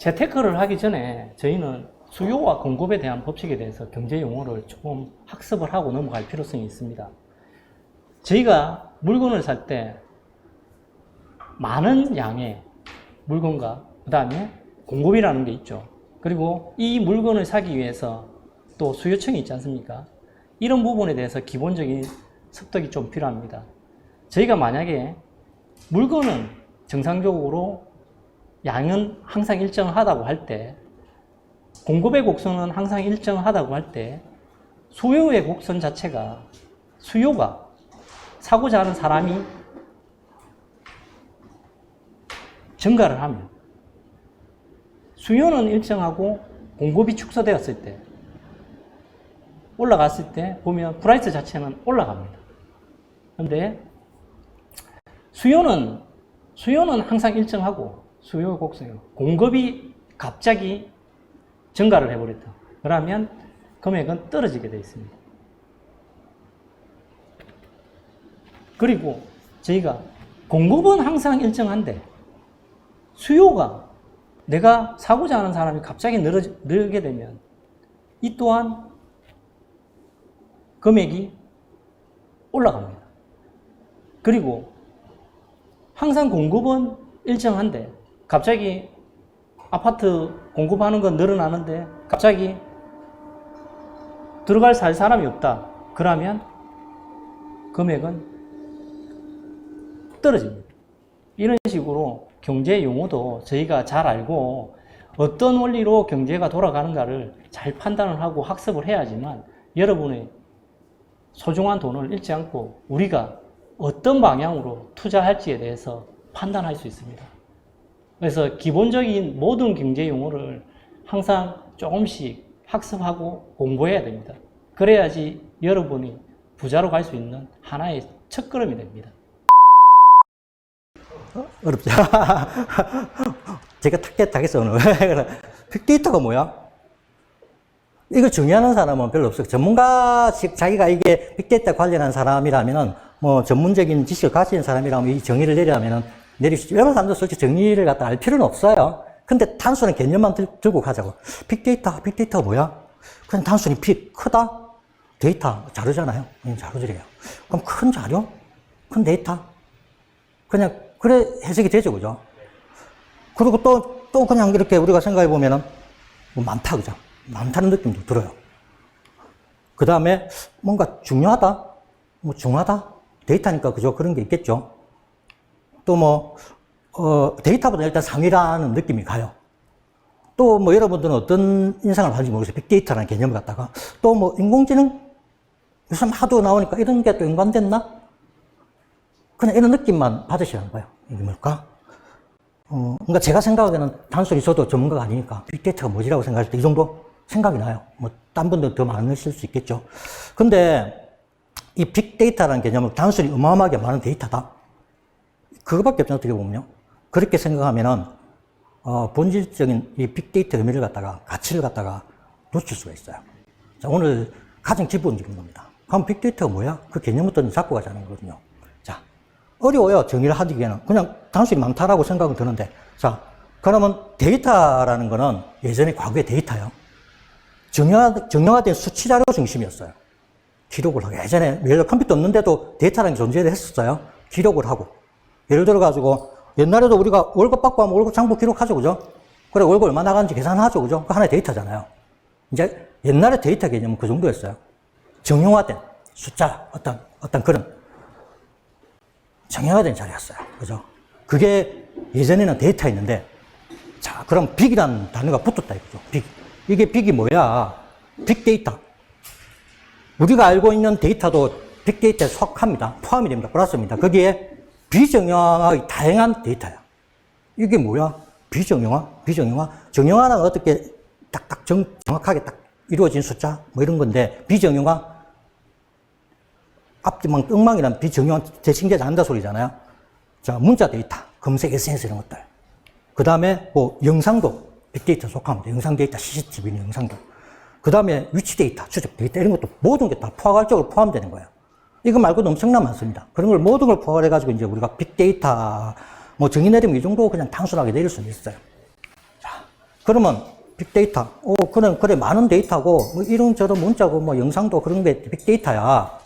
재테크를 하기 전에 저희는 수요와 공급에 대한 법칙에 대해서 경제 용어를 조금 학습을 하고 넘어갈 필요성이 있습니다. 저희가 물건을 살 때 많은 양의 물건과 그 다음에 공급이라는 게 있죠. 그리고 이 물건을 사기 위해서 또 수요층이 있지 않습니까? 이런 부분에 대해서 기본적인 습득이 좀 필요합니다. 저희가 만약에 물건은 정상적으로 양은 항상 일정하다고 할 때, 공급의 곡선은 항상 일정하다고 할 때, 수요의 곡선 자체가, 수요가 사고자 하는 사람이 증가를 하면, 수요는 일정하고 공급이 축소되었을 때, 올라갔을 때 보면 프라이스 자체는 올라갑니다. 그런데 수요는 항상 일정하고 수요 곡선이요. 공급이 갑자기 증가를 해버렸다. 그러면 금액은 떨어지게 되어 있습니다. 그리고 저희가 공급은 항상 일정한데 수요가 내가 사고자 하는 사람이 갑자기 늘게 되면 이 또한 금액이 올라갑니다. 그리고 항상 공급은 일정한데 갑자기 아파트 공급하는 건 늘어나는데 갑자기 들어갈 살 사람이 없다. 그러면 금액은 떨어집니다. 이런 식으로 경제 용어도 저희가 잘 알고 어떤 원리로 경제가 돌아가는가를 잘 판단을 하고 학습을 해야지만 여러분의 소중한 돈을 잃지 않고 우리가 어떤 방향으로 투자할지에 대해서 판단할 수 있습니다. 그래서 기본적인 모든 경제 용어를 항상 조금씩 학습하고 공부해야 됩니다. 그래야지 여러분이 부자로 갈 수 있는 하나의 첫걸음이 됩니다. 어렵죠. 제가 탁겠어, 오늘. 빅데이터가 뭐야? 이걸 정의하는 사람은 별로 없어요. 전문가식 자기가 이게 빅데이터 관련한 사람이라면은, 뭐, 전문적인 지식을 가진 사람이라면 이 정의를 내리라면은 내릴 수 있죠. 여러 사람도 솔직히 정의를 갖다 알 필요는 없어요. 근데 단순한 개념만 들고 가자고. 빅데이터가 뭐야? 그냥 단순히 크다? 데이터, 자료잖아요. 자료들이에요. 그럼 큰 자료? 큰 데이터? 그냥, 그래 해석이 되죠, 그죠? 그리고 또 그냥 이렇게 우리가 생각해 보면은, 뭐 많다, 그죠? 많다는 느낌도 들어요. 그 다음에 뭔가 중요하다? 뭐 중하다? 데이터니까 그죠? 그런 게 있겠죠? 또 뭐, 데이터보다 일단 상위라는 느낌이 가요. 또 뭐 여러분들은 어떤 인상을 받는지 모르겠어요. 빅데이터라는 개념을 갖다가. 또 뭐 인공지능? 요즘 하도 나오니까 이런 게 또 연관됐나? 그냥 이런 느낌만 받으시라는 거예요. 이게 뭘까? 그러니까 제가 생각하기에는 단순히 저도 전문가가 아니니까 빅데이터가 뭐지라고 생각할 때 이 정도 생각이 나요. 뭐, 딴 분들 더 많으실 수 있겠죠. 근데 이 빅데이터라는 개념은 단순히 어마어마하게 많은 데이터다. 그거밖에 없죠, 어떻게 보면요. 그렇게 생각하면은, 본질적인 이 빅데이터 의미를 갖다가, 가치를 갖다가 놓칠 수가 있어요. 자, 오늘 가장 기본적인 겁니다. 그럼 빅데이터가 뭐야? 그 개념부터 잡고 가자는 거거든요. 자, 어려워요, 정의를 하기에는. 그냥 단순히 많다라고 생각은 드는데. 자, 그러면 데이터라는 거는 예전에 과거의 데이터요. 정형화된 수치 자료 중심이었어요. 기록을 하고. 예전에, 예를 들어 컴퓨터 없는데도 데이터라는 게 존재를 했었어요. 기록을 하고. 예를 들어가지고, 옛날에도 우리가 월급 받고 하면 월급 장부 기록하죠, 그죠? 그래, 월급 얼마 나가는지 계산하죠, 그죠? 그 하나의 데이터잖아요. 이제 옛날에 데이터 개념은 그 정도였어요. 정형화된 숫자, 어떤 그런 정형화된 자리였어요. 그죠? 그게 예전에는 데이터였는데, 자, 그럼 빅이라는 단어가 붙었다, 이거죠. 빅. 이게 빅이 뭐야? 빅데이터. 우리가 알고 있는 데이터도 빅데이터에 속합니다. 포함이 됩니다. 플러스입니다. 거기에 비정형화의 다양한 데이터야. 이게 뭐야? 비정형화? 정형화는 어떻게 정확하게 딱 이루어진 숫자? 뭐 이런 건데, 비정형화? 앞뒤만 엉망이란 비정형화 대칭되지 않는다 소리잖아요. 자, 문자 데이터, 검색 SNS 이런 것들. 그 다음에 뭐 영상도 빅데이터 속합니다. 영상 데이터, CCTV 영상도. 그 다음에 위치 데이터, 추적 데이터 이런 것도 모든 게 다 포괄적으로 포함되는 거예요. 이거 말고도 엄청나게 많습니다. 그런 걸 모든 걸 포괄해가지고 이제 우리가 빅데이터, 뭐 정의 내리면 이 정도 그냥 단순하게 내릴 수는 있어요. 자, 그러면 빅데이터, 그래, 많은 데이터고, 뭐 이런저런 문자고, 뭐 영상도 그런 게 빅데이터야.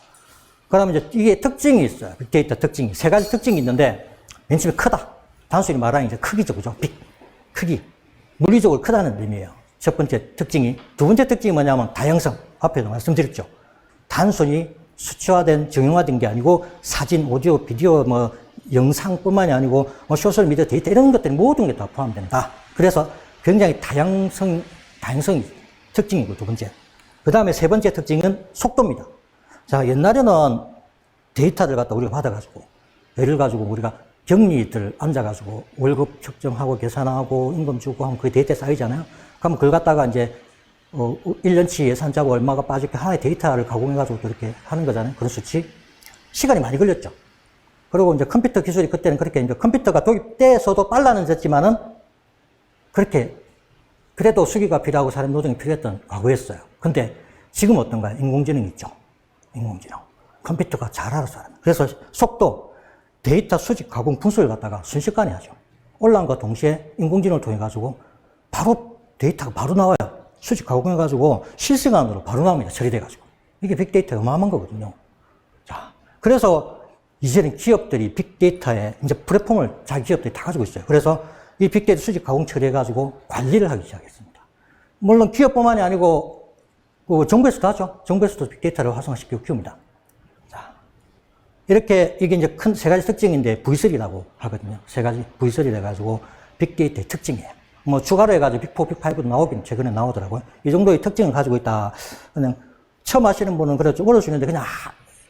그러면 이제 이게 특징이 있어요. 빅데이터 특징이. 세 가지 특징이 있는데, 맨 처음에 크다. 단순히 말하면 이제 크기죠. 그죠? 크기. 물리적으로 크다는 의미예요. 첫 번째 특징이. 두 번째 특징이 뭐냐면 다양성. 앞에도 말씀드렸죠. 단순히 수치화된, 정형화된 게 아니고 사진, 오디오, 비디오, 뭐 영상뿐만이 아니고 뭐 소셜미디어 데이터 이런 것들이 모든 게 다 포함된다. 그래서 굉장히 다양성이 특징이고 두 번째. 그 다음에 세 번째 특징은 속도입니다. 자, 옛날에는 데이터를 갖다 우리가 받아가지고 예를 가지고 우리가 격리들 앉아가지고 월급 측정하고 계산하고 임금 주고 하면 그 데이터 쌓이잖아요. 그러면 그걸 갖다가 이제 1년치 예산 짜고 얼마가 빠질게 하나의 데이터를 가공해가지고 그렇게 하는 거잖아요. 그런 수치. 시간이 많이 걸렸죠. 그리고 이제 컴퓨터 기술이 그때는 그렇게 이제 컴퓨터가 도입돼서도 빨라졌지만은 그렇게 그래도 수기가 필요하고 사람 노동이 필요했던 과거였어요. 근데 지금 어떤가요? 인공지능이 있죠. 인공지능. 컴퓨터가 잘 알아서 하는. 그래서 속도, 데이터 수집, 가공, 분석을 갖다가 순식간에 하죠. 온라인과 동시에 인공지능을 통해가지고 바로 데이터가 바로 나와요. 수집 가공해가지고 실시간으로 바로 나옵니다. 처리돼가지고. 이게 빅데이터가 어마어마한 거거든요. 자, 그래서 이제는 기업들이 빅데이터에 이제 플랫폼을 자기 기업들이 다 가지고 있어요. 그래서 이 빅데이터 수집 가공 처리해가지고 관리를 하기 시작했습니다. 물론 기업뿐만이 아니고 정부에서도 하죠. 정부에서도 빅데이터를 활성화시키고 키웁니다. 자, 이렇게 이게 이제 큰 세 가지 특징인데 V3라고 하거든요. 세 가지 V3를 해가지고 빅데이터의 특징이에요. 뭐 추가로 해가지고 빅4, 빅5도 나오긴 최근에 나오더라고요. 이 정도의 특징을 가지고 있다. 그냥 처음 하시는 분은 그래도 어려우시는데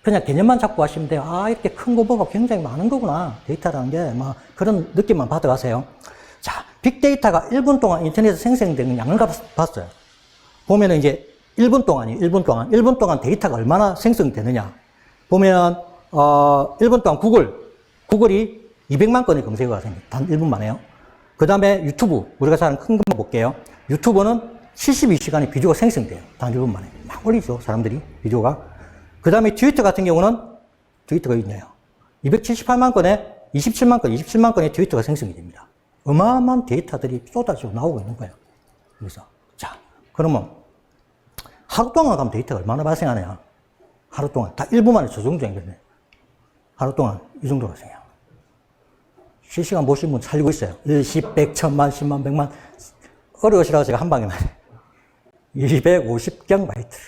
그냥 개념만 잡고 하시면 돼요. 아, 이렇게 큰 거 보고 굉장히 많은 거구나. 데이터라는 게 막 그런 느낌만 받아가세요. 자, 빅데이터가 1분 동안 인터넷에서 생성되는 양을 봤어요. 보면은 이제 1분 동안 데이터가 얼마나 생성되느냐. 보면, 1분 동안 구글이 200만 건의 검색어가 생깁니다. 단 1분 만에요. 그 다음에 유튜브, 우리가 잘 큰 것만 볼게요. 유튜브는 72시간의 비디오가 생성돼요. 단 1분 만에. 막 올리죠, 사람들이, 비디오가. 그 다음에 트위터 같은 경우는, 트위터가 있네요. 278만 건에 27만 건의 트위터가 생성이 됩니다. 어마어마한 데이터들이 쏟아지고 나오고 있는 거예요. 그래서, 자, 그러면, 하루 동안 가면 데이터가 얼마나 발생하냐. 하루 동안. 다 1분 만에 저 정도 연결돼요. 하루 동안 이 정도 발생해요. 실시간 보신 분 살리고 있어요. 1, 10, 100, 1000만, 10만, 100만. 어려우시라고 제가 한 방에 말해요. 250경 바이트.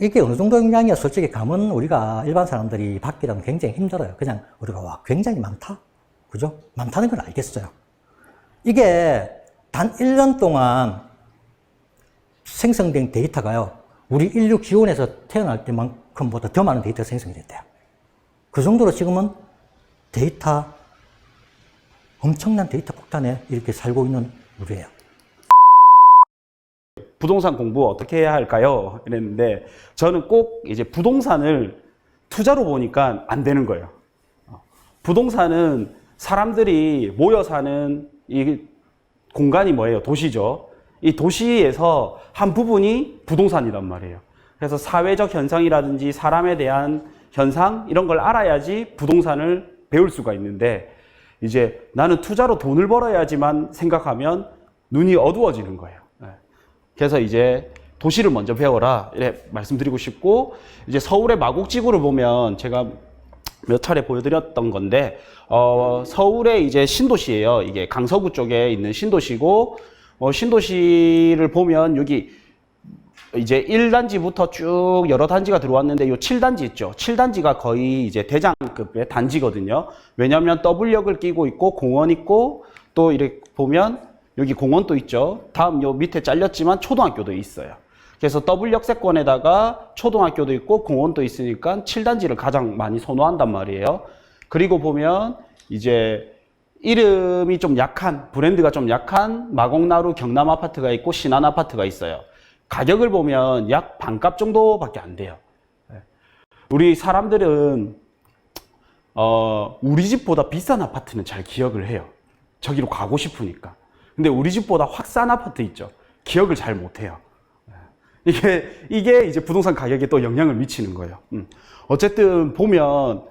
이게 어느 정도 용량이야? 솔직히 감은 우리가 일반 사람들이 받기라면 굉장히 힘들어요. 그냥 우리가 와, 굉장히 많다? 그죠? 많다는 걸 알겠어요. 이게 단 1년 동안 생성된 데이터가요, 우리 인류 기원에서 태어날 때만큼보다 더 많은 데이터가 생성이 됐대요. 그 정도로 지금은 엄청난 데이터 폭탄에 이렇게 살고 있는 우리예요. 부동산 공부 어떻게 해야 할까요? 이랬는데 저는 꼭 이제 부동산을 투자로 보니까 안 되는 거예요. 부동산은 사람들이 모여 사는 이 공간이 뭐예요? 도시죠. 이 도시에서 한 부분이 부동산이란 말이에요. 그래서 사회적 현상이라든지 사람에 대한 현상 이런 걸 알아야지 부동산을 배울 수가 있는데 이제 나는 투자로 돈을 벌어야지만 생각하면 눈이 어두워지는 거예요. 그래서 이제 도시를 먼저 배워라 이렇게 말씀드리고 싶고, 이제 서울의 마곡지구를 보면 제가 몇 차례 보여드렸던 건데 서울의 이제 신도시예요. 이게 강서구 쪽에 있는 신도시고, 신도시를 보면 여기 이제 1단지부터 쭉 여러 단지가 들어왔는데 요 7단지 있죠. 7단지가 거의 이제 대장급의 단지거든요. 왜냐하면 W역을 끼고 있고 공원 있고 또 이렇게 보면 여기 공원도 있죠. 다음 요 밑에 잘렸지만 초등학교도 있어요. 그래서 W역세권에다가 초등학교도 있고 공원도 있으니까 7단지를 가장 많이 선호한단 말이에요. 그리고 보면 이제 이름이 좀 약한, 브랜드가 좀 약한 마곡나루 경남아파트가 있고 신한아파트가 있어요. 가격을 보면 약 반값 정도밖에 안 돼요. 우리 사람들은 우리 집보다 비싼 아파트는 잘 기억을 해요. 저기로 가고 싶으니까. 근데 우리 집보다 확 싼 아파트 있죠. 기억을 잘 못해요. 이게 이제 부동산 가격에 또 영향을 미치는 거예요. 어쨌든 보면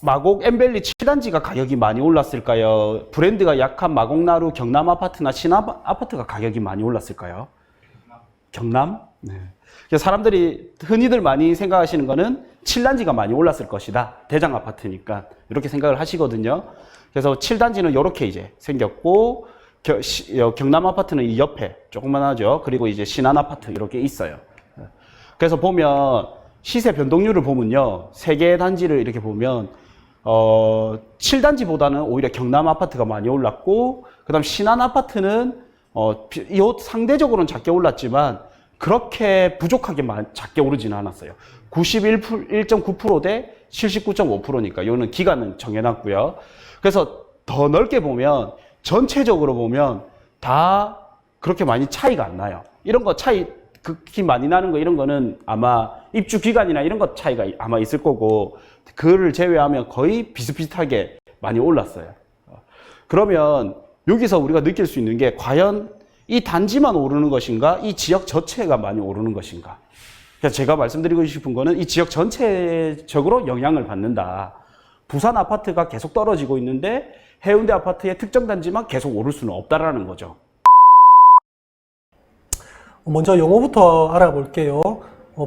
마곡 엠벨리 7단지가 가격이 많이 올랐을까요? 브랜드가 약한 마곡나루 경남 아파트나 신암 아파트가 가격이 많이 올랐을까요? 경남? 네. 그래서 사람들이 흔히들 많이 생각하시는 거는 7단지가 많이 올랐을 것이다. 대장 아파트니까. 이렇게 생각을 하시거든요. 그래서 7단지는 이렇게 이제 생겼고, 경남 아파트는 이 옆에 조그만하죠. 그리고 이제 신안 아파트 이렇게 있어요. 그래서 보면 시세 변동률을 보면요. 세 개의 단지를 이렇게 보면 7단지보다는 오히려 경남 아파트가 많이 올랐고, 그 다음 신안 아파트는 상대적으로는 작게 올랐지만 그렇게 부족하게 작게 오르지는 않았어요. 91.9% 대 79.5%니까 이거는 기간은 정해놨고요. 그래서 더 넓게 보면 전체적으로 보면 다 그렇게 많이 차이가 안 나요. 이런 거 차이 극히 많이 나는 거 이런 거는 아마 입주 기간이나 이런 것 차이가 아마 있을 거고, 그를 제외하면 거의 비슷비슷하게 많이 올랐어요. 그러면 여기서 우리가 느낄 수 있는 게 과연 이 단지만 오르는 것인가, 이 지역 전체가 많이 오르는 것인가. 그래서 제가 말씀드리고 싶은 거는 이 지역 전체적으로 영향을 받는다. 부산 아파트가 계속 떨어지고 있는데 해운대 아파트의 특정 단지만 계속 오를 수는 없다라는 거죠. 먼저 용어부터 알아볼게요.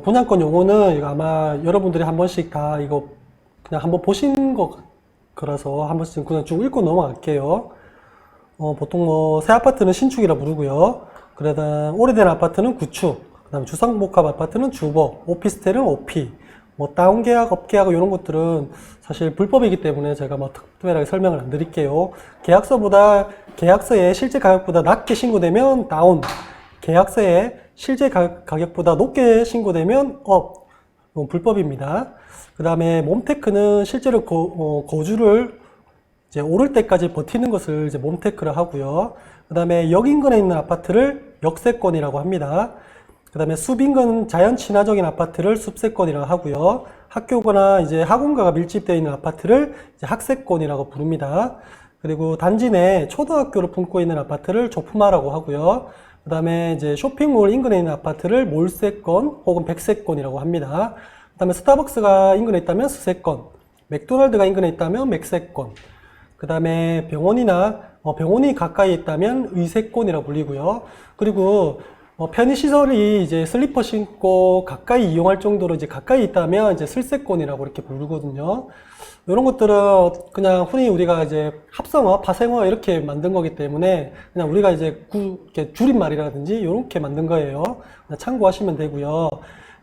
분양권 용어는 이거 아마 여러분들이 한 번씩 다 이거 그냥 한번 보신 거라서 한 번씩 그냥 쭉 읽고 넘어갈게요. 보통 뭐 새 아파트는 신축이라 부르고요. 그다음 오래된 아파트는 구축, 그다음 주상복합 아파트는 주거, 오피스텔은 오피, 뭐 다운계약, 업계약 이런 것들은 사실 불법이기 때문에 제가 뭐 특별하게 설명을 안 드릴게요. 계약서에 실제 가격보다 낮게 신고되면 다운, 계약서에 실제 가격보다 높게 신고되면 업, 이건 불법입니다. 그 다음에 몬테크는 실제로 거주를 이제 오를 때까지 버티는 것을 이제 몬테크를 하고요. 그 다음에 역 인근에 있는 아파트를 역세권이라고 합니다. 그 다음에 숲인근 자연 친화적인 아파트를 숲세권이라고 하고요. 학교거나 이제 학원가가 밀집되어 있는 아파트를 이제 학세권이라고 부릅니다. 그리고 단지 내 초등학교를 품고 있는 아파트를 조품화라고 하고요. 그 다음에 이제 쇼핑몰 인근에 있는 아파트를 몰세권 혹은 백세권이라고 합니다. 그 다음에 스타벅스가 인근에 있다면 스세권, 맥도날드가 인근에 있다면 맥세권, 그 다음에 병원이 가까이 있다면 의세권이라고 불리고요. 그리고 편의시설이 이제 슬리퍼 신고 가까이 이용할 정도로 이제 가까이 있다면 이제 슬세권이라고 이렇게 부르거든요. 이런 것들은 그냥 흔히 우리가 이제 합성어, 파생어 이렇게 만든 거기 때문에 그냥 우리가 이제 이렇게 줄임말이라든지 이렇게 만든 거예요. 그냥 참고하시면 되고요.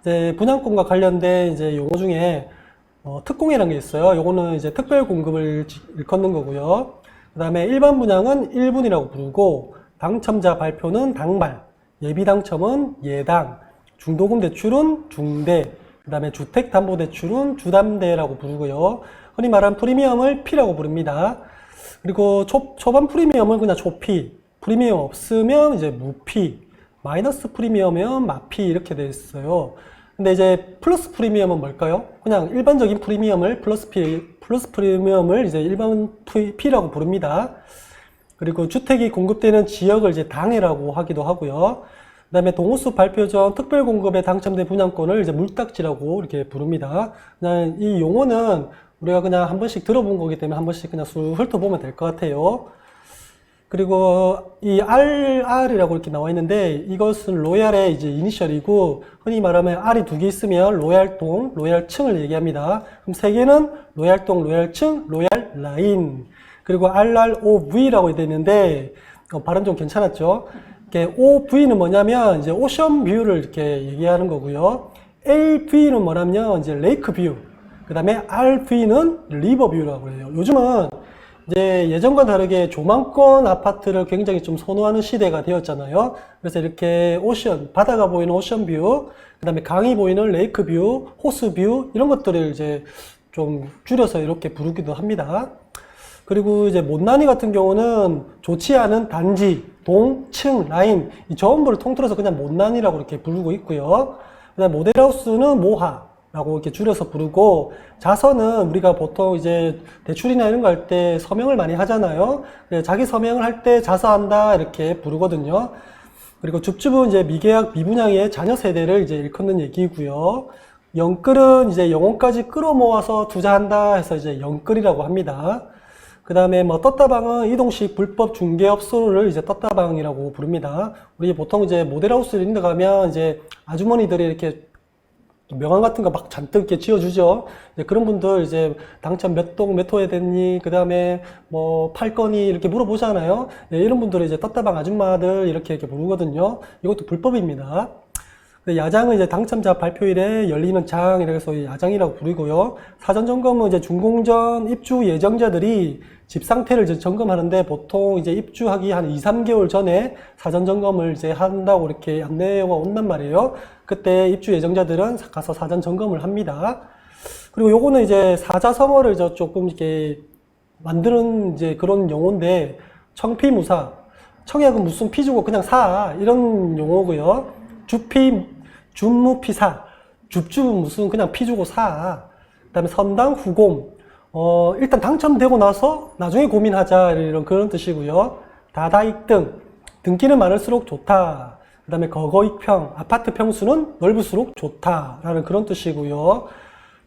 이제 분양권과 관련된 이제 용어 중에 특공이라는 게 있어요. 요거는 이제 특별 공급을 일컫는 거고요. 그 다음에 일반 분양은 1분이라고 부르고, 당첨자 발표는 당발, 예비 당첨은 예당, 중도금 대출은 중대, 그 다음에 주택담보대출은 주담대라고 부르고요. 흔히 말하는 프리미엄을 P라고 부릅니다. 그리고 초반 프리미엄을 그냥 초피, 프리미엄 없으면 이제 무피, 마이너스 프리미엄이면 마피 이렇게 돼 있어요. 근데 이제 플러스 프리미엄은 뭘까요? 그냥 일반적인 프리미엄을 플러스 프리미엄을 이제 일반 P라고 부릅니다. 그리고 주택이 공급되는 지역을 이제 당해라고 하기도 하고요. 그 다음에 동호수 발표 전 특별 공급에 당첨된 분양권을 이제 물딱지라고 이렇게 부릅니다. 그냥 이 용어는 우리가 그냥 한 번씩 들어본 거기 때문에 한 번씩 그냥 쑥 훑어보면 될 것 같아요. 그리고 이 RR이라고 이렇게 나와 있는데 이것은 로얄의 이제 이니셜이고, 흔히 말하면 R이 두 개 있으면 로얄동, 로얄층을 얘기합니다. 그럼 세 개는 로얄동, 로얄층, 로얄라인. 그리고 RROV라고 되어 있는데 발음 좀 괜찮았죠? 이렇게 OV는 뭐냐면 이제 오션 뷰를 이렇게 얘기하는 거고요. LV는 뭐냐면 이제 레이크 뷰. 그 다음에 RV는 리버 뷰라고 해요. 요즘은 이제 예전과 다르게 조망권 아파트를 굉장히 좀 선호하는 시대가 되었잖아요. 그래서 이렇게 오션, 바다가 보이는 오션 뷰, 그 다음에 강이 보이는 레이크 뷰, 호수 뷰, 이런 것들을 이제 좀 줄여서 이렇게 부르기도 합니다. 그리고 이제 못난이 같은 경우는 좋지 않은 단지, 동, 층, 라인, 이 전부를 통틀어서 그냥 못난이라고 이렇게 부르고 있고요. 그 다음에 모델하우스는 모하라고 이렇게 줄여서 부르고, 자서는 우리가 보통 이제 대출이나 이런 거 할 때 서명을 많이 하잖아요. 자기 서명을 할 때 자서한다 이렇게 부르거든요. 그리고 줍줍은 이제 미계약 미분양의 자녀 세대를 이제 일컫는 얘기고요. 영끌은 이제 영혼까지 끌어모아서 투자한다 해서 이제 영끌이라고 합니다. 그 다음에 뭐 떴다방은 이동식 불법 중개업소를 이제 떴다방이라고 부릅니다. 우리 보통 이제 모델하우스 이런 데 가면 이제 아주머니들이 이렇게 명함 같은 거 막 잔뜩 이렇게 지어주죠. 이제 그런 분들 이제 당첨 몇 동 몇 호에 됐니? 그 다음에 뭐 팔 거니? 이렇게 물어보잖아요. 네, 이런 분들을 이제 떴다방 아줌마들 이렇게 부르거든요. 이것도 불법입니다. 야장은 이제 당첨자 발표일에 열리는 장, 이래서 야장이라고 부르고요. 사전 점검은 이제 준공전 입주 예정자들이 집 상태를 이제 점검하는데 보통 이제 입주하기 한 2, 3개월 전에 사전 점검을 이제 한다고 이렇게 안내가 온단 말이에요. 그때 입주 예정자들은 가서 사전 점검을 합니다. 그리고 요거는 이제 사자성어를 이제 조금 이렇게 만드는 이제 그런 용어인데, 청피무사. 청약은 무슨 피 주고 그냥 사. 이런 용어고요. 준무피사. 줍주 무슨 그냥 피 주고 사. 그 다음에 선당 후곰. 일단 당첨되고 나서 나중에 고민하자. 이런 그런 뜻이고요. 다다익등. 등기는 많을수록 좋다. 그 다음에 거거익평. 아파트 평수는 넓을수록 좋다라는 그런 뜻이고요.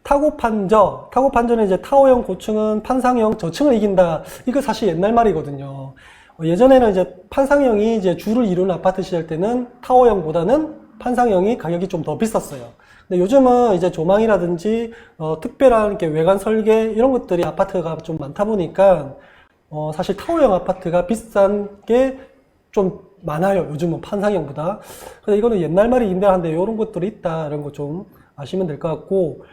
타고판저. 타고판저는 이제 타워형 고층은 판상형 저층을 이긴다. 이거 사실 옛날 말이거든요. 예전에는 이제 판상형이 이제 주를 이루는 아파트 시절 때는 타워형보다는 판상형이 가격이 좀 더 비쌌어요. 근데 요즘은 이제 조망이라든지 특별한 이렇게 외관 설계 이런 것들이 아파트가 좀 많다 보니까 사실 타워형 아파트가 비싼 게 좀 많아요. 요즘은 판상형보다. 그래서 이거는 옛날 말이긴데 한데 이런 것들이 있다. 이런 거 좀 아시면 될 것 같고,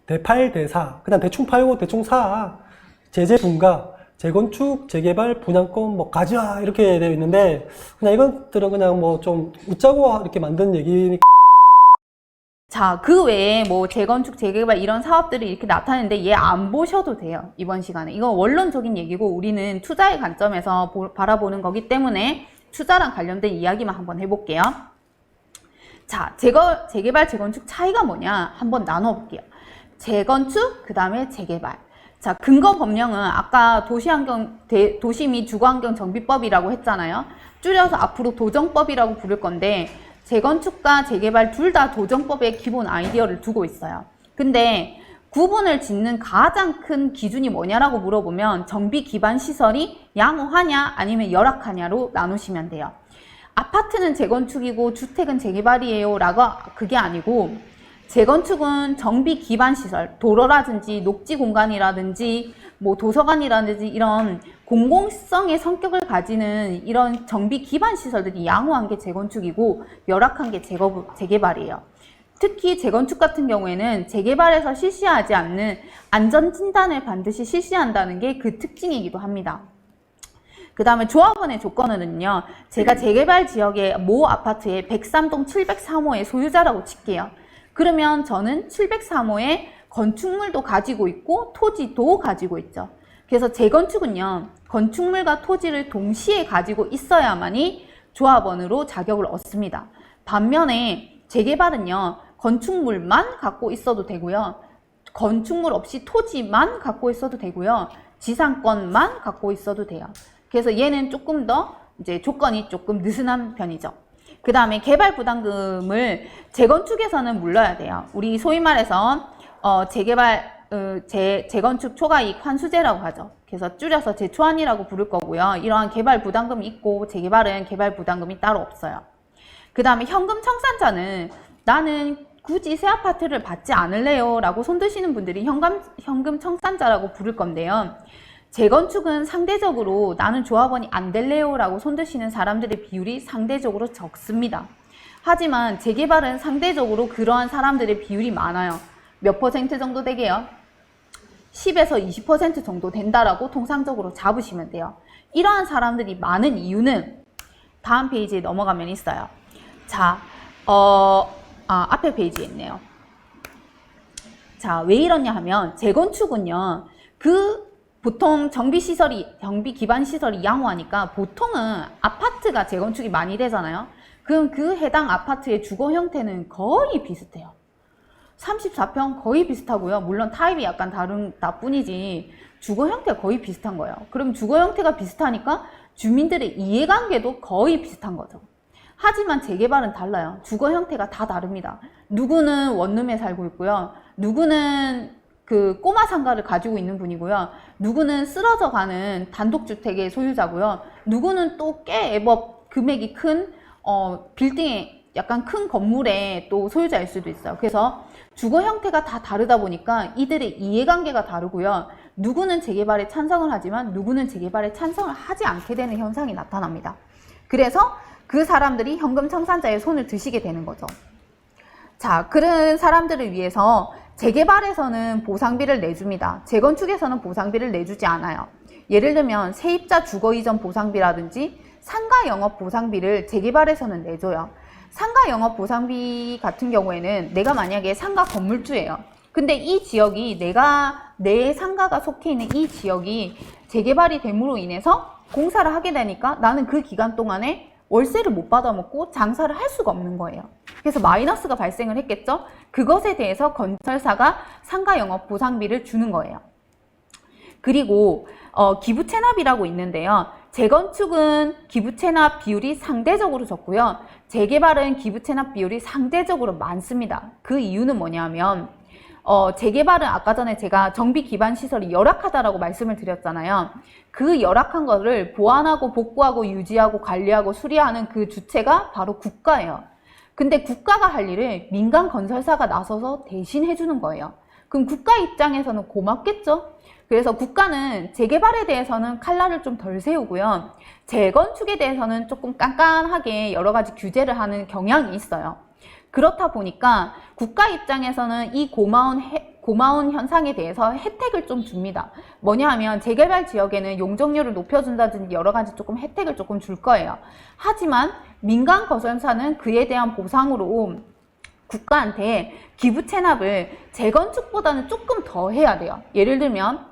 대팔대사. 그냥 대충 팔고 대충 사. 제재분가. 재건축, 재개발, 분양권, 뭐, 가자, 이렇게 되어 있는데, 그냥 이것들은 그냥 뭐 좀 웃자고 이렇게 만든 얘기니까. 자, 그 외에 뭐 재건축, 재개발 이런 사업들이 이렇게 나타나는데 얘 안 보셔도 돼요. 이번 시간에. 이건 원론적인 얘기고 우리는 투자의 관점에서 바라보는 거기 때문에 투자랑 관련된 이야기만 한번 해볼게요. 자, 재개발, 재건축 차이가 뭐냐? 한번 나눠볼게요. 재건축, 그 다음에 재개발. 자, 근거 법령은 아까 도시 및 주거환경 정비법이라고 했잖아요. 줄여서 앞으로 도정법이라고 부를 건데, 재건축과 재개발 둘 다 도정법의 기본 아이디어를 두고 있어요. 근데 구분을 짓는 가장 큰 기준이 뭐냐라고 물어보면 정비 기반 시설이 양호하냐 아니면 열악하냐로 나누시면 돼요. 아파트는 재건축이고 주택은 재개발이에요 라고 그게 아니고, 재건축은 정비 기반 시설, 도로라든지 녹지 공간이라든지 뭐 도서관이라든지 이런 공공성의 성격을 가지는 이런 정비 기반 시설들이 양호한 게 재건축이고 열악한 게 재개발이에요. 특히 재건축 같은 경우에는 재개발에서 실시하지 않는 안전진단을 반드시 실시한다는 게 그 특징이기도 합니다. 그 다음에 조합원의 조건은요, 제가 재개발 지역의 모 아파트의 103동 703호의 소유자라고 칠게요. 그러면 저는 703호에 건축물도 가지고 있고 토지도 가지고 있죠. 그래서 재건축은요, 건축물과 토지를 동시에 가지고 있어야만이 조합원으로 자격을 얻습니다. 반면에 재개발은요, 건축물만 갖고 있어도 되고요, 건축물 없이 토지만 갖고 있어도 되고요, 지상권만 갖고 있어도 돼요. 그래서 얘는 조금 더 이제 조건이 조금 느슨한 편이죠. 그 다음에 개발 부담금을 재건축에서는 물러야 돼요. 우리 소위 말해서 재건축 초과이익 환수제라고 하죠. 그래서 줄여서 재초안이라고 부를 거고요. 이러한 개발 부담금이 있고 재개발은 개발 부담금이 따로 없어요. 그 다음에 현금 청산자는 나는 굳이 새 아파트를 받지 않을래요 라고 손드시는 분들이 현금 청산자라고 부를 건데요. 재건축은 상대적으로 나는 조합원이 안 될래요 라고 손드시는 사람들의 비율이 상대적으로 적습니다. 하지만 재개발은 상대적으로 그러한 사람들의 비율이 많아요. 몇 퍼센트 정도 되게요? 10에서 20% 정도 된다라고 통상적으로 잡으시면 돼요. 이러한 사람들이 많은 이유는 다음 페이지에 넘어가면 있어요. 자, 앞에 페이지에 있네요. 자, 왜 이러냐 하면 재건축은요, 보통 정비 기반 시설이 양호하니까 보통은 아파트가 재건축이 많이 되잖아요. 그럼 그 해당 아파트의 주거 형태는 거의 비슷해요. 34평 거의 비슷하고요. 물론 타입이 약간 다르다 뿐이지 주거 형태가 거의 비슷한 거예요. 그럼 주거 형태가 비슷하니까 주민들의 이해관계도 거의 비슷한 거죠. 하지만 재개발은 달라요. 주거 형태가 다 다릅니다. 누구는 원룸에 살고 있고요. 누구는 그 꼬마 상가를 가지고 있는 분이고요. 누구는 쓰러져 가는 단독주택의 소유자고요. 누구는 또 꽤 애법 금액이 큰 빌딩에 약간 큰 건물의 또 소유자일 수도 있어요. 그래서 주거 형태가 다 다르다 보니까 이들의 이해관계가 다르고요. 누구는 재개발에 찬성을 하지만 누구는 재개발에 찬성을 하지 않게 되는 현상이 나타납니다. 그래서 그 사람들이 현금 청산자의 손을 드시게 되는 거죠. 자, 그런 사람들을 위해서 재개발에서는 보상비를 내줍니다. 재건축에서는 보상비를 내주지 않아요. 예를 들면 세입자 주거 이전 보상비라든지 상가 영업 보상비를 재개발에서는 내줘요. 상가 영업 보상비 같은 경우에는 내가 만약에 상가 건물주예요. 근데 이 지역이 내 상가가 속해 있는 이 지역이 재개발이 됨으로 인해서 공사를 하게 되니까 나는 그 기간 동안에 월세를 못 받아먹고 장사를 할 수가 없는 거예요. 그래서 마이너스가 발생을 했겠죠. 그것에 대해서 건설사가 상가 영업 보상비를 주는 거예요. 그리고 기부 체납이라고 있는데요. 재건축은 기부 체납 비율이 상대적으로 적고요. 재개발은 기부 체납 비율이 상대적으로 많습니다. 그 이유는 뭐냐면 재개발은 아까 전에 제가 정비 기반 시설이 열악하다라고 말씀을 드렸잖아요. 그 열악한 거를 보완하고 복구하고 유지하고 관리하고 수리하는 그 주체가 바로 국가예요. 근데 국가가 할 일을 민간 건설사가 나서서 대신 해주는 거예요. 그럼 국가 입장에서는 고맙겠죠? 그래서 국가는 재개발에 대해서는 칼날을 좀 덜 세우고요. 재건축에 대해서는 조금 깐깐하게 여러 가지 규제를 하는 경향이 있어요. 그렇다 보니까 국가 입장에서는 이 고마운 현상에 대해서 혜택을 좀 줍니다. 뭐냐 하면 재개발 지역에는 용적률을 높여준다든지 여러 가지 조금 혜택을 조금 줄 거예요. 하지만 민간 건설사는 그에 대한 보상으로 국가한테 기부 체납을 재건축보다는 조금 더 해야 돼요. 예를 들면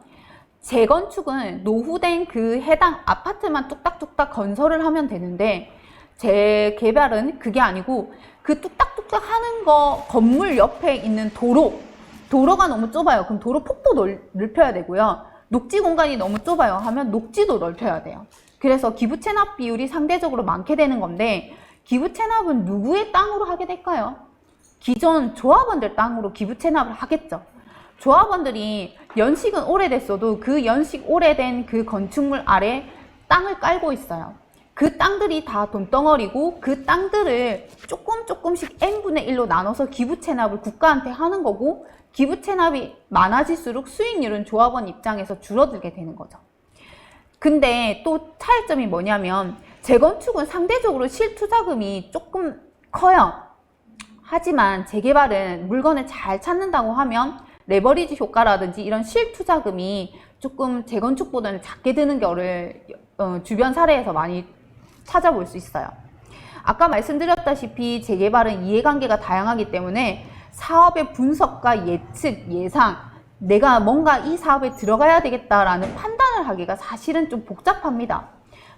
재건축은 노후된 그 해당 아파트만 뚝딱뚝딱 건설을 하면 되는데 재개발은 그게 아니고 그 뚝딱뚝딱 하는 거 건물 옆에 있는 도로가 너무 좁아요. 그럼 도로 폭도 넓혀야 되고요. 녹지 공간이 너무 좁아요 하면 녹지도 넓혀야 돼요. 그래서 기부 체납 비율이 상대적으로 많게 되는 건데 기부 체납은 누구의 땅으로 하게 될까요? 기존 조합원들 땅으로 기부 체납을 하겠죠. 조합원들이 연식은 오래됐어도 그 연식 오래된 그 건축물 아래 땅을 깔고 있어요. 그 땅들이 다 돈덩어리고 그 땅들을 조금씩 n분의 1로 나눠서 기부 체납을 국가한테 하는 거고 기부 체납이 많아질수록 수익률은 조합원 입장에서 줄어들게 되는 거죠. 근데 또 차이점이 뭐냐면 재건축은 상대적으로 실투자금이 조금 커요. 하지만 재개발은 물건을 잘 찾는다고 하면 레버리지 효과라든지 이런 실투자금이 조금 재건축보다는 작게 드는 거를 주변 사례에서 많이 찾아볼 수 있어요. 아까 말씀드렸다시피 재개발은 이해관계가 다양하기 때문에 사업의 분석과 예측, 예상, 내가 뭔가 이 사업에 들어가야 되겠다라는 판단을 하기가 사실은 좀 복잡합니다.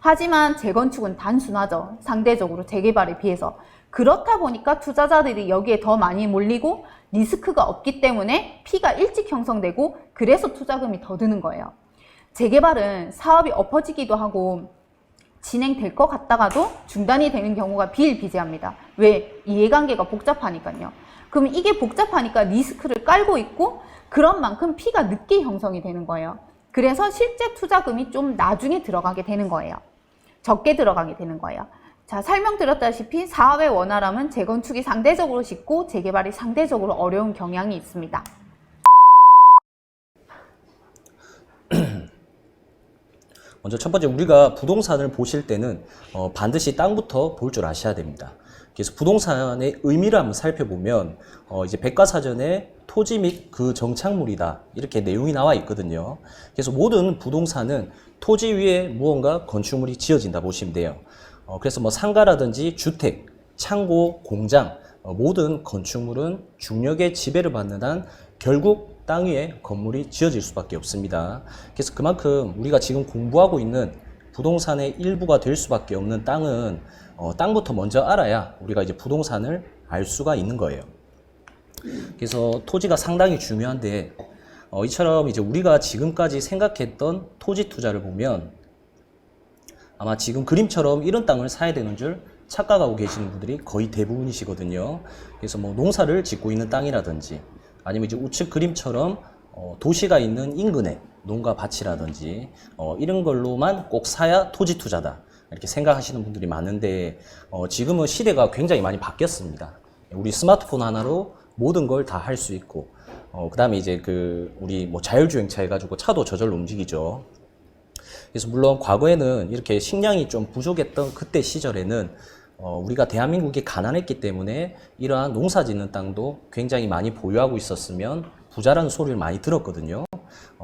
하지만 재건축은 단순하죠. 상대적으로 재개발에 비해서. 그렇다 보니까 투자자들이 여기에 더 많이 몰리고 리스크가 없기 때문에 P가 일찍 형성되고 그래서 투자금이 더 드는 거예요. 재개발은 사업이 엎어지기도 하고 진행될 것 같다가도 중단이 되는 경우가 비일비재합니다. 왜? 이해관계가 복잡하니까요. 그럼 이게 복잡하니까 리스크를 깔고 있고 그런 만큼 P가 늦게 형성이 되는 거예요. 그래서 실제 투자금이 좀 나중에 들어가게 되는 거예요. 적게 들어가게 되는 거예요. 자, 설명드렸다시피 사업의 원활함은 재건축이 상대적으로 쉽고 재개발이 상대적으로 어려운 경향이 있습니다. 먼저 첫 번째 우리가 부동산을 보실 때는 반드시 땅부터 볼 줄 아셔야 됩니다. 그래서 부동산의 의미를 한번 살펴보면 이제 백과사전에 토지 및 그 정착물이다 이렇게 내용이 나와 있거든요. 그래서 모든 부동산은 토지 위에 무언가 건축물이 지어진다 보시면 돼요. 그래서 뭐 상가라든지 주택, 창고, 공장 모든 건축물은 중력의 지배를 받는 한 결국 땅 위에 건물이 지어질 수밖에 없습니다. 그래서 그만큼 우리가 지금 공부하고 있는 부동산의 일부가 될 수밖에 없는 땅은 땅부터 먼저 알아야 우리가 이제 부동산을 알 수가 있는 거예요. 그래서 토지가 상당히 중요한데 이처럼 이제 우리가 지금까지 생각했던 토지 투자를 보면 아마 지금 그림처럼 이런 땅을 사야 되는 줄 착각하고 계시는 분들이 거의 대부분이시거든요. 그래서 뭐 농사를 짓고 있는 땅이라든지 아니면 이제 우측 그림처럼 도시가 있는 인근에 농가 밭이라든지 이런 걸로만 꼭 사야 토지 투자다 이렇게 생각하시는 분들이 많은데 지금은 시대가 굉장히 많이 바뀌었습니다. 우리 스마트폰 하나로 모든 걸 다 할 수 있고 그 다음에 이제 우리 뭐 자율주행차 해가지고 차도 저절로 움직이죠. 그래서 물론 과거에는 이렇게 식량이 좀 부족했던 그때 시절에는 우리가 대한민국이 가난했기 때문에 이러한 농사 짓는 땅도 굉장히 많이 보유하고 있었으면 부자라는 소리를 많이 들었거든요.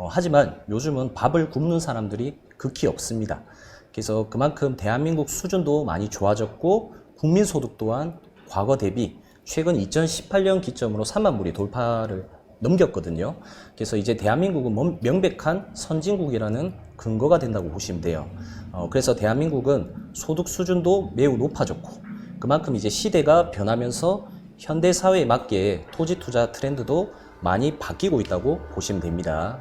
하지만 요즘은 밥을 굶는 사람들이 극히 없습니다. 그래서 그만큼 대한민국 수준도 많이 좋아졌고 국민소득 또한 과거 대비 최근 2018년 기점으로 3만 불이 돌파를 넘겼거든요. 그래서 이제 대한민국은 명백한 선진국이라는 근거가 된다고 보시면 돼요. 그래서 대한민국은 소득 수준도 매우 높아졌고 그만큼 이제 시대가 변하면서 현대 사회에 맞게 토지 투자 트렌드도 많이 바뀌고 있다고 보시면 됩니다.